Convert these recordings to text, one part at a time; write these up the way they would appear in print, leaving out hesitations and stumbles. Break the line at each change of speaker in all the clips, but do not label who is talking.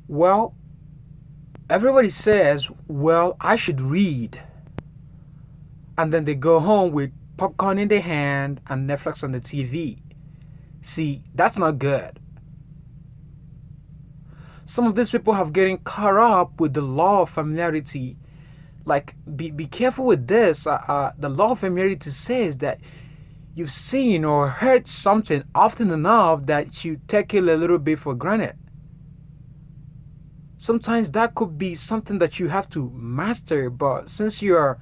Well, everybody says, well, I should read. And then they go home with popcorn in their hand and Netflix on the TV. See, that's not good. Some of these people have getting caught up with the law of familiarity. Like, be careful with this. The law of familiarity says that you've seen or heard something often enough that you take it a little bit for granted. Sometimes that could be something that you have to master, but since you're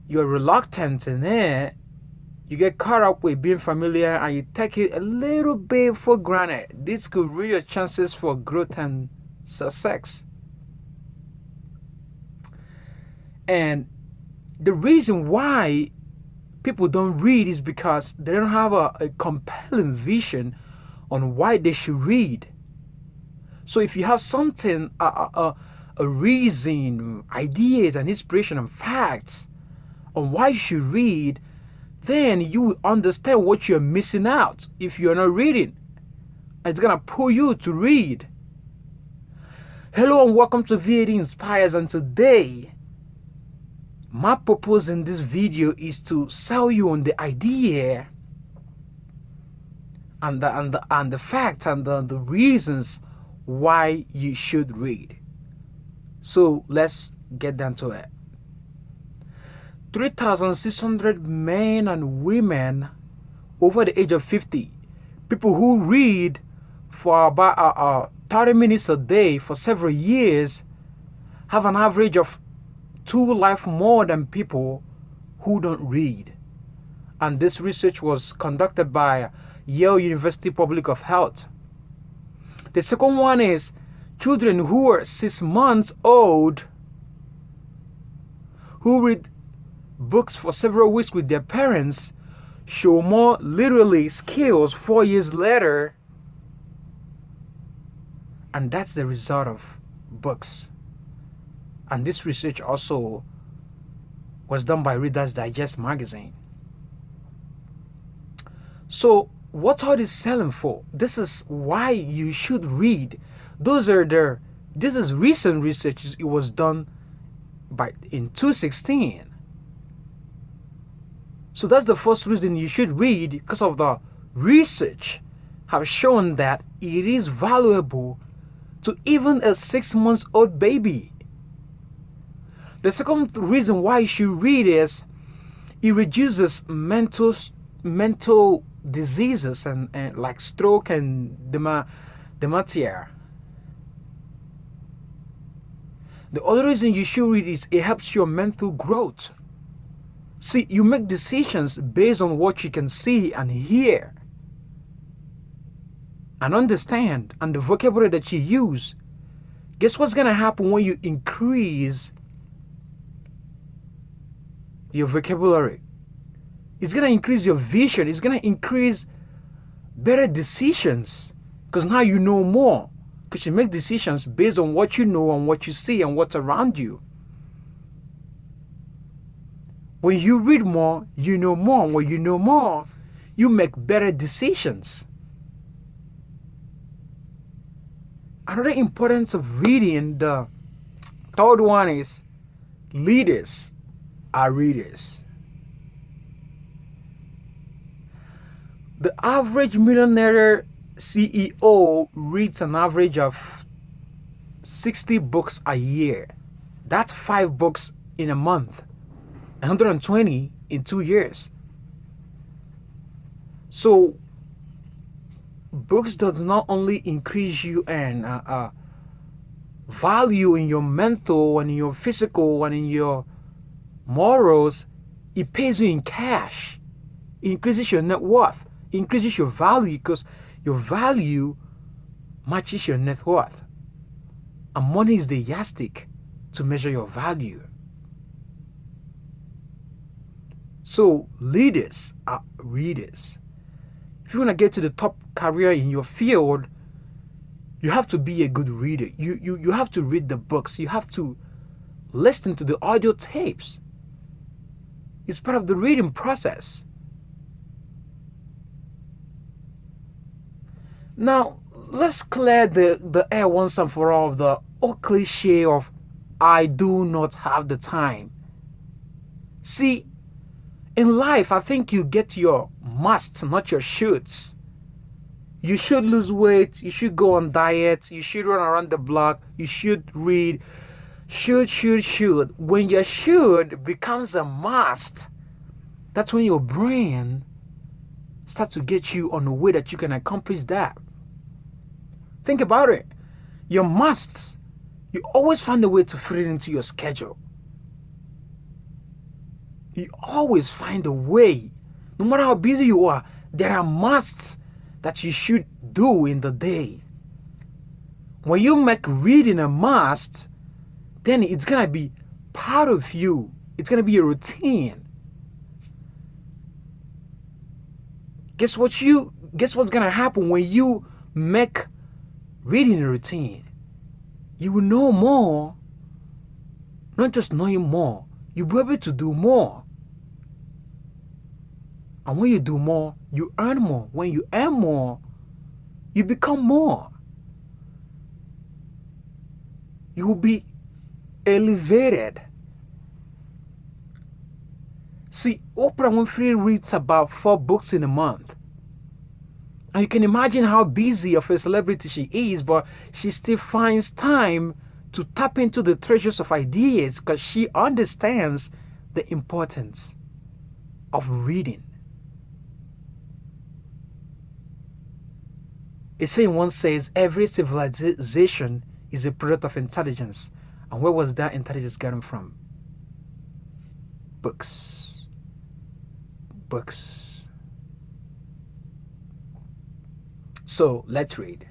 reluctant in it, you get caught up with being familiar and you take it a little bit for granted. This could ruin your chances for growth and success. And the reason why people don't read is because they don't have a compelling vision on why they should read. So if you have something, a reason, ideas and inspiration and facts on why you should read, then you will understand what you're missing out if you're not reading. And it's gonna pull you to read. Hello and welcome to VAD Inspires, and today my purpose in this video is to sell you on the idea and the facts and the reasons why you should read. So let's get down to it. 3,600 men and women over the age of 50, people who read for about 30 minutes a day for several years, have an average of 2 life more than people who don't read. And this research was conducted by Yale University Public of Health. The second one is children who are 6 months old who read books for several weeks with their parents show more literary skills 4 years later. And that's the result of books. And this research also was done by Reader's Digest magazine. So what are they selling for? This is why you should read. This is recent research. It was done in 2016. So that's the first reason you should read, because of the research have shown that it is valuable to even a 6 months old baby. The second reason why you should read is it reduces mental diseases and like stroke and dementia. The other reason you should read is it helps your mental growth. See, you make decisions based on what you can see and hear and understand, and the vocabulary that you use. Guess what's going to happen when you increase your vocabulary? It's going to increase your vision. It's going to increase better decisions, because now you know more, because you make decisions based on what you know and what you see and what's around you. When you read more, you know more. When you know more, you make better decisions. Another importance of reading, the third one, is leaders are readers. The average millionaire CEO reads an average of 60 books a year. That's 5 books in a month. 120 in 2 years. So books does not only increase you and value in your mental and in your physical and in your morals, it pays you in cash. It increases your net worth. It increases your value, because your value matches your net worth. And money is the yardstick to measure your value. So leaders are readers. If you want to get to the top career in your field, you have to be a good reader. You have to read the books. You have to listen to the audio tapes. It's part of the reading process. Now, let's clear the air once and for all of the old cliche of I do not have the time. See, in life, I think you get your musts, not your shoulds. You should lose weight, you should go on diet, you should run around the block, you should read. Should. When your should becomes a must, that's when your brain starts to get you on the way that you can accomplish that. Think about it. Your musts, you always find a way to fit it into your schedule. You always find a way. No matter how busy you are, there are musts that you should do in the day. When you make reading a must, then it's gonna be part of you. It's gonna be a routine. Guess what's gonna happen when you make reading a routine? You will know more. Not just knowing more, you'll be able to do more. And when you do more, you earn more. When you earn more, you become more. You will be elevated. See, Oprah Winfrey reads about 4 books in a month. And you can imagine how busy of a celebrity she is, but she still finds time to tap into the treasures of ideas because she understands the importance of reading. A saying once says, every civilization is a product of intelligence. And where was that intelligence getting from? Books. Books. So let's read.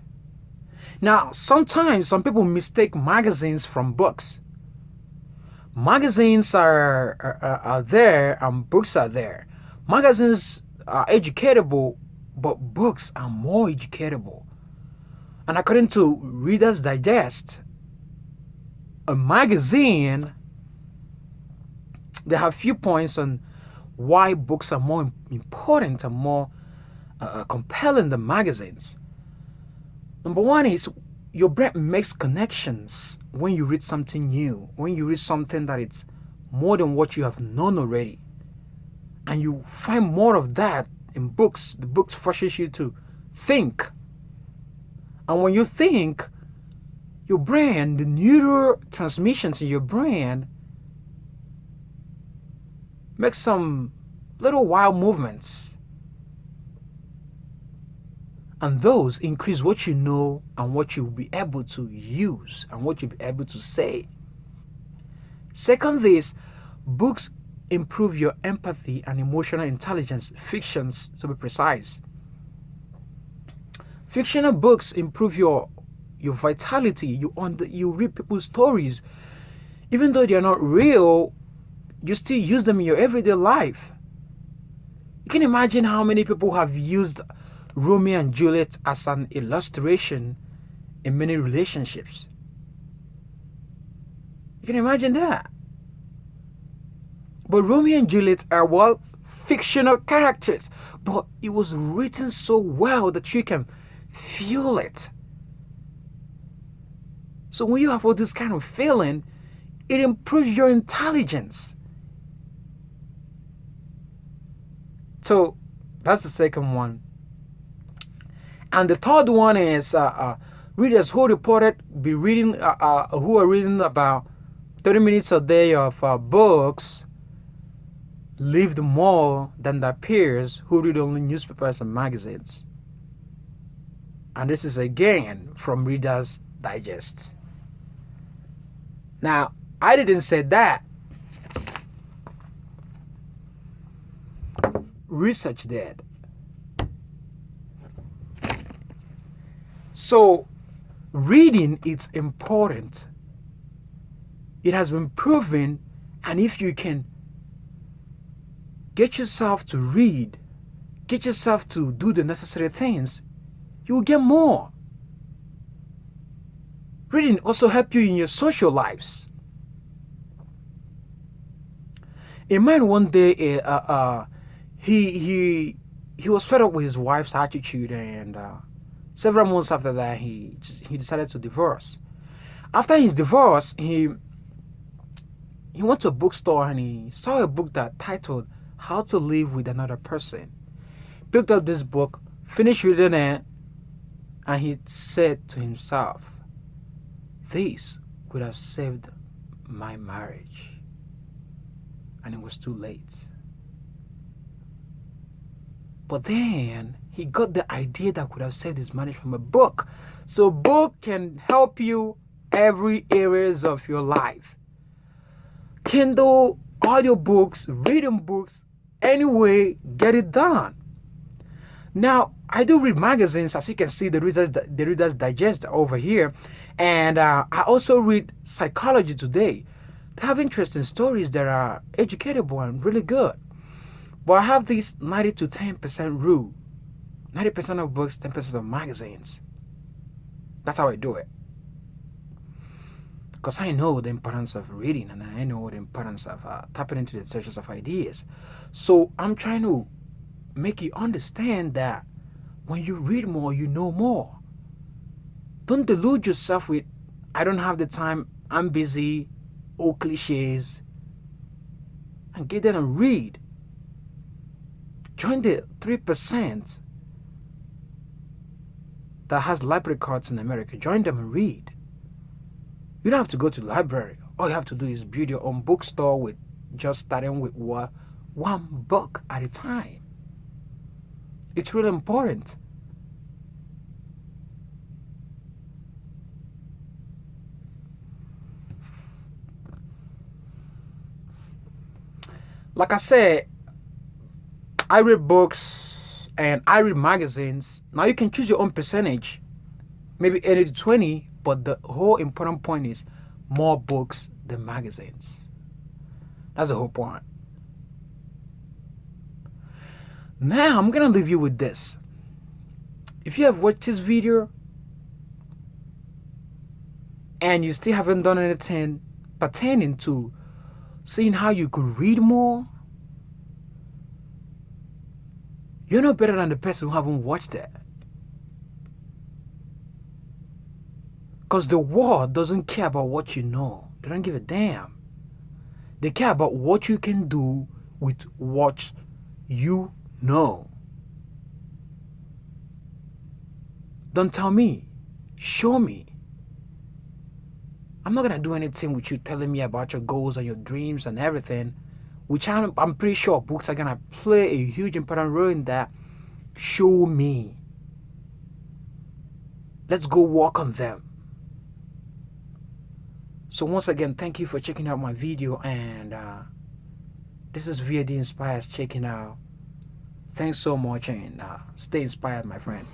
Now, sometimes some people mistake magazines from books. Magazines are there and books are there. Magazines are educatable, but books are more educatable. And according to Reader's Digest, a magazine, they have few points on why books are more important and more compelling than magazines. Number one is your brain makes connections when you read something new, when you read something that it's more than what you have known already. And you find more of that in books. The books forces you to think. And when you think, your brain, the neurotransmissions in your brain make some little wild movements. And those increase what you know and what you'll be able to use and what you'll be able to say. Second, this, books improve your empathy and emotional intelligence, fictions to be precise. Fictional books improve your vitality. You read people's stories. Even though they're not real, you still use them in your everyday life. You can imagine how many people have used Romeo and Juliet as an illustration in many relationships. You can imagine that. But Romeo and Juliet are fictional characters, but it was written so well that you can feel it. So when you have all this kind of feeling, it improves your intelligence. So that's the second one. And the third one is readers who are reading about 30 minutes a day of books lived more than their peers who read only newspapers and magazines. And this is again from Reader's Digest. Now, I didn't say that. Research did. So, reading is important. It has been proven, and if you can get yourself to read, get yourself to do the necessary things, you will get more. Reading also helps you in your social lives. A man one day, he was fed up with his wife's attitude, and Several months after that, he decided to divorce. After his divorce, he went to a bookstore and he saw a book that titled How to Live with Another Person. Picked up this book, finished reading it, and he said to himself, this could have saved my marriage. And it was too late. But then he got the idea that could have saved his marriage from a book. So book can help you every areas of your life. Kindle, audiobooks, reading books, anyway, get it done. Now, I do read magazines, as you can see, the Reader's Digest over here. And I also read Psychology Today. They have interesting stories that are educatable and really good. But I have this 90 to 10% rule. 90% of books, 10% of magazines. That's how I do it. Because I know the importance of reading, and I know the importance of tapping into the treasures of ideas. So I'm trying to make you understand that when you read more, you know more. Don't delude yourself with, I don't have the time, I'm busy, all cliches. And get there and read. Join the 3% that has library cards in America. Join them and read. You don't have to go to the library. All you have to do is build your own bookstore with just starting with one book at a time. It's really important. Like I said, I read books and I read magazines. Now you can choose your own percentage, maybe 80 to 20, but the whole important point is more books than magazines. That's the whole point. Now I'm gonna leave you with this. If you have watched this video and you still haven't done anything pertaining to seeing how you could read more, you're no better than the person who haven't watched it. Because the world doesn't care about what you know. They don't give a damn. They care about what you can do with what you know. Don't tell me. Show me. I'm not going to do anything with you telling me about your goals and your dreams and everything, which I'm pretty sure books are going to play a huge important role in that. Show me. Let's go work on them. So once again, thank you for checking out my video, and this is VAD Inspires checking out. Thanks so much, and stay inspired, my friend.